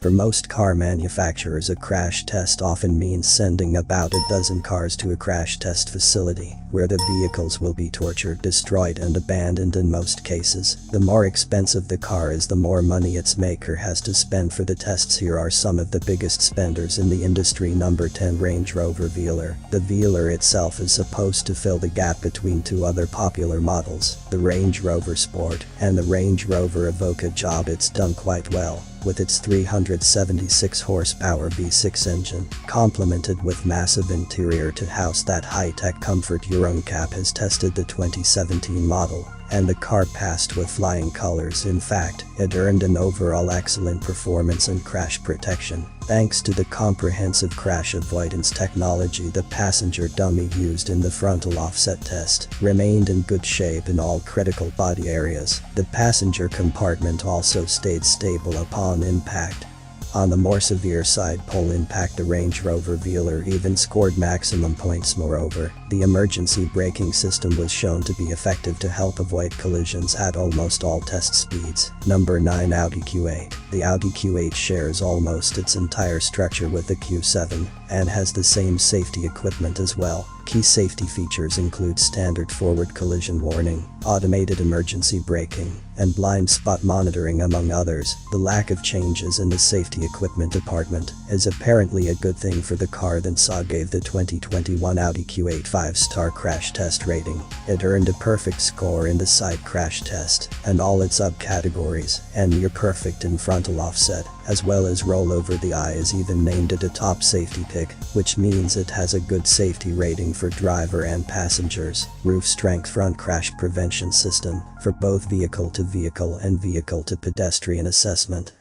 For most car manufacturers, a crash test often means sending about a dozen cars to a crash test facility, where the vehicles will be tortured, destroyed and abandoned in most cases. The more expensive the car is, the more money its maker has to spend for the tests. Here are some of the biggest spenders in the industry. Number 10. Range Rover Velar. The Velar itself is supposed to fill the gap between two other popular models, the Range Rover Sport and the Range Rover Evoque. Job it's done quite well, with its 376 horsepower V6 engine, complemented with massive interior to house that high-tech comfort. EuroNCAP has tested the 2017 model, and the car passed with flying colors. In fact, it earned an overall excellent performance and crash protection. Thanks to the comprehensive crash avoidance technology, the passenger dummy used in the frontal offset test remained in good shape in all critical body areas. The passenger compartment also stayed stable upon impact. On the more severe side pole impact, the Range Rover Velar even scored maximum points. Moreover, the emergency braking system was shown to be effective to help avoid collisions at almost all test speeds. Number 9. Audi Q8. The Audi Q8 shares almost its entire structure with the Q7 and has the same safety equipment as well. Key safety features include standard forward collision warning, automated emergency braking, and blind spot monitoring, among others. The lack of changes in the safety equipment department is apparently a good thing for the car. Saw gave the 2021 Audi Q8 5-star crash test rating. It earned a perfect score in the side crash test and all its subcategories, and near perfect in frontal offset, as well as roll over the eye. Is even named it a top safety pick, which means it has a good safety rating for driver and passengers. Roof strength front crash prevention system for both vehicle-to-vehicle and vehicle-to-pedestrian assessment.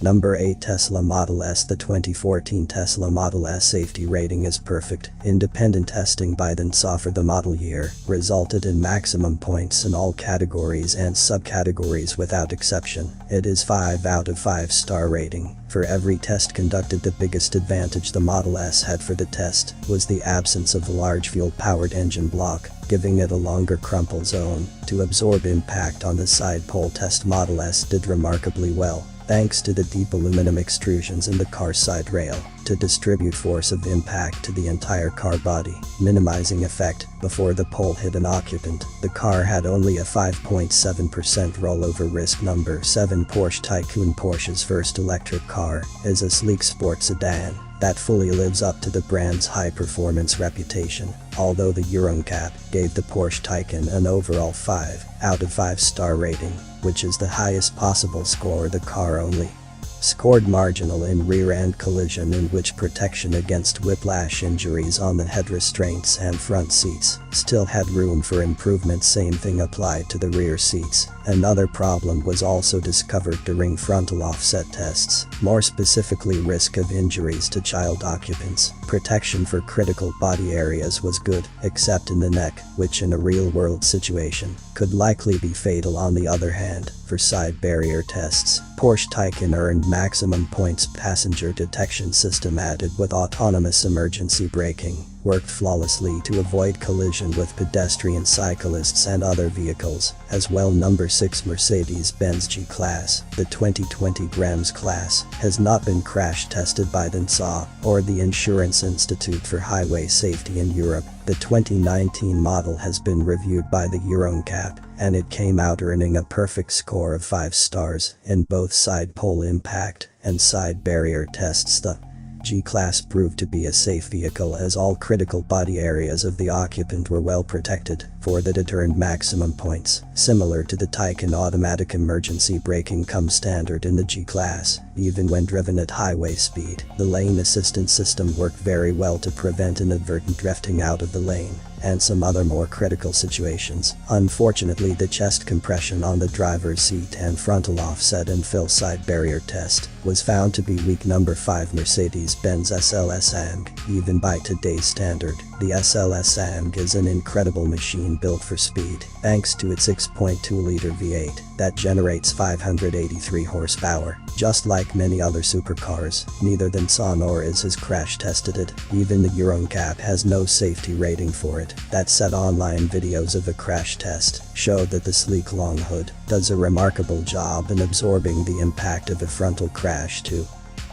Number 8. Tesla Model S. The 2014 Tesla Model S safety rating is perfect. Independent testing by DENSA for the model year resulted in maximum points in all categories and subcategories without exception. It is 5 out of 5-star rating. For every test conducted, the biggest advantage the Model S had for the test was the absence of a large fuel-powered engine block, giving it a longer crumple zone to absorb impact on the side pole test. Model S did remarkably well, thanks to the deep aluminum extrusions in the car side rail to distribute force of impact to the entire car body, minimizing effect before the pole hit an occupant. The car had only a 5.7% rollover risk. Number 7. Porsche Taycan. Porsche's first electric car is a sleek sport sedan that fully lives up to the brand's high-performance reputation. Although the EuroNCAP gave the Porsche Taycan an overall 5 out of 5-star rating, which is the highest possible score, the car only scored marginal in rear-end collision, in which protection against whiplash injuries on the head restraints and front seats still had room for improvement. Same thing applied to the rear seats. Another problem was also discovered during frontal offset tests, more specifically risk of injuries to child occupants. Protection for critical body areas was good, except in the neck, which in a real-world situation could likely be fatal. On the other hand, for side barrier tests, Porsche Taycan earned maximum points. Passenger detection system added with autonomous emergency braking worked flawlessly to avoid collision with pedestrian, cyclists and other vehicles as well. Number 6. Mercedes-Benz G-Class. The 2020 Grams class has not been crash tested by DENSA or the Insurance Institute for Highway Safety in Europe. The 2019 model has been reviewed by the EuroNCAP, and it came out earning a perfect score of 5 stars in both side pole impact and side barrier tests. The G-Class proved to be a safe vehicle, as all critical body areas of the occupant were well protected. For that, it earned maximum points. Similar to the Taycan, automatic emergency braking comes standard in the G-Class, even when driven at highway speed. The lane assistance system worked very well to prevent inadvertent drifting out of the lane and some other more critical situations. Unfortunately, the chest compression on the driver's seat and frontal offset and fill side barrier test was found to be weak. Number 5. Mercedes-Benz SLS AMG. Even by today's standard, The SLS-AMG is an incredible machine built for speed, thanks to its 6.2-liter V8 that generates 583 horsepower. Just like many other supercars, neither the Nissan nor IS has crash tested it. Even the Euro NCAP has no safety rating for it. That said, online videos of a crash test show that the sleek long hood does a remarkable job in absorbing the impact of a frontal crash to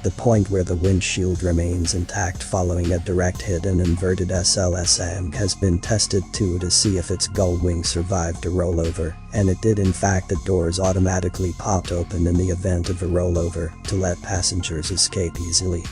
the point where the windshield remains intact following a direct hit. An inverted SLS-AMG has been tested too to see if its gull wing survived a rollover, and it did. In fact, the doors automatically popped open in the event of a rollover to let passengers escape easily.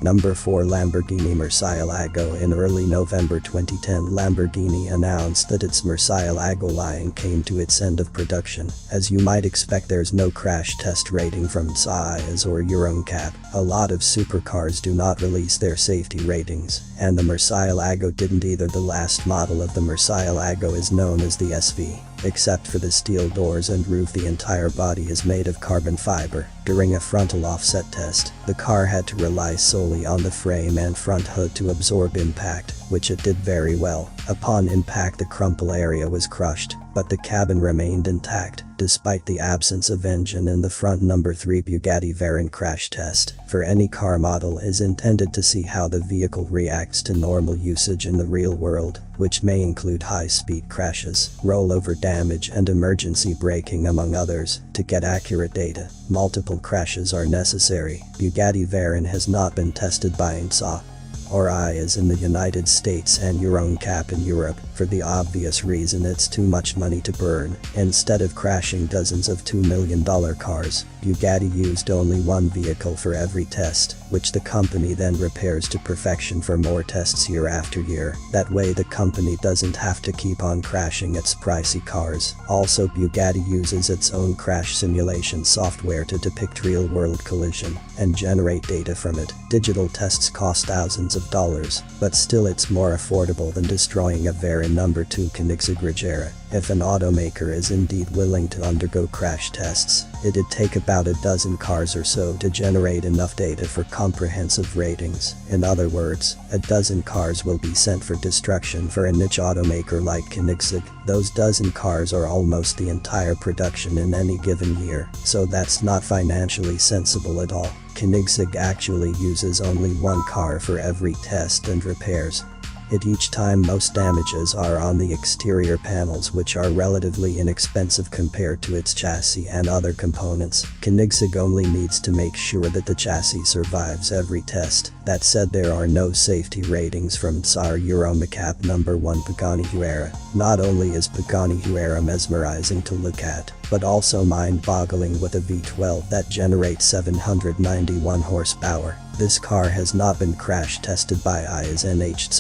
Number 4. Lamborghini Murcielago. In early November 2010, Lamborghini announced that its Murcielago line came to its end of production. As you might expect, there's no crash test rating from IS or Euro NCAP. A lot of supercars do not release their safety ratings, and the Murcielago didn't either. The last model of the Murcielago is known as the SV. Except for the steel doors and roof, the entire body is made of carbon fiber. During a frontal offset test, the car had to rely solely on the frame and front hood to absorb impact, which it did very well. Upon impact, the crumple area was crushed, but the cabin remained intact, despite the absence of engine in the front. Number 3. Bugatti Veyron crash test. For any car model is intended to see how the vehicle reacts to normal usage in the real world, which may include high-speed crashes, rollover damage and emergency braking among others. To get accurate data, multiple crashes are necessary. Bugatti Veyron has not been tested by INSA or IS in the United States and Euro NCAP in Europe, for the obvious reason it's too much money to burn. Instead of crashing dozens of $2 million cars, Bugatti used only one vehicle for every test, which the company then repairs to perfection for more tests year after year. That way the company doesn't have to keep on crashing its pricey cars. Also, Bugatti uses its own crash simulation software to depict real-world collision and generate data from it. Digital tests cost thousands of dollars, but still it's more affordable than destroying a Veyron. Number 2. Koenigsegg Regera. If an automaker is indeed willing to undergo crash tests, it'd take about a dozen cars or so to generate enough data for comprehensive ratings. In other words, a dozen cars will be sent for destruction for a niche automaker like Koenigsegg. Those dozen cars are almost the entire production in any given year, so that's not financially sensible at all. Koenigsegg actually uses only one car for every test and repairs it each time. Most damages are on the exterior panels, which are relatively inexpensive compared to its chassis and other components. Koenigsegg only needs to make sure that the chassis survives every test. That said, there are no safety ratings from IS or Euro NCAP. Number 1. Pagani Huayra. Not only is Pagani Huayra mesmerizing to look at, but also mind-boggling with a V12 that generates 791 horsepower. This car has not been crash tested by IS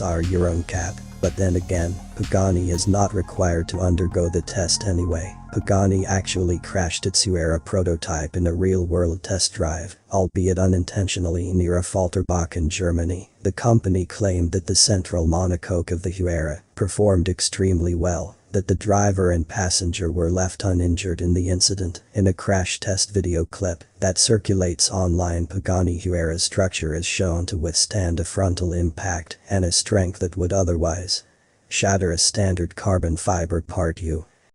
or Euro NCAP, but then again, Pagani is not required to undergo the test anyway. Pagani actually crashed its Huayra prototype in a real-world test drive, albeit unintentionally, near a Falterbach in Germany. The company claimed that the central monocoque of the Huayra performed extremely well, that the driver and passenger were left uninjured in the incident. In a crash test video clip that circulates online, Pagani Huayra's structure is shown to withstand a frontal impact and a strength that would otherwise shatter a standard carbon fiber part.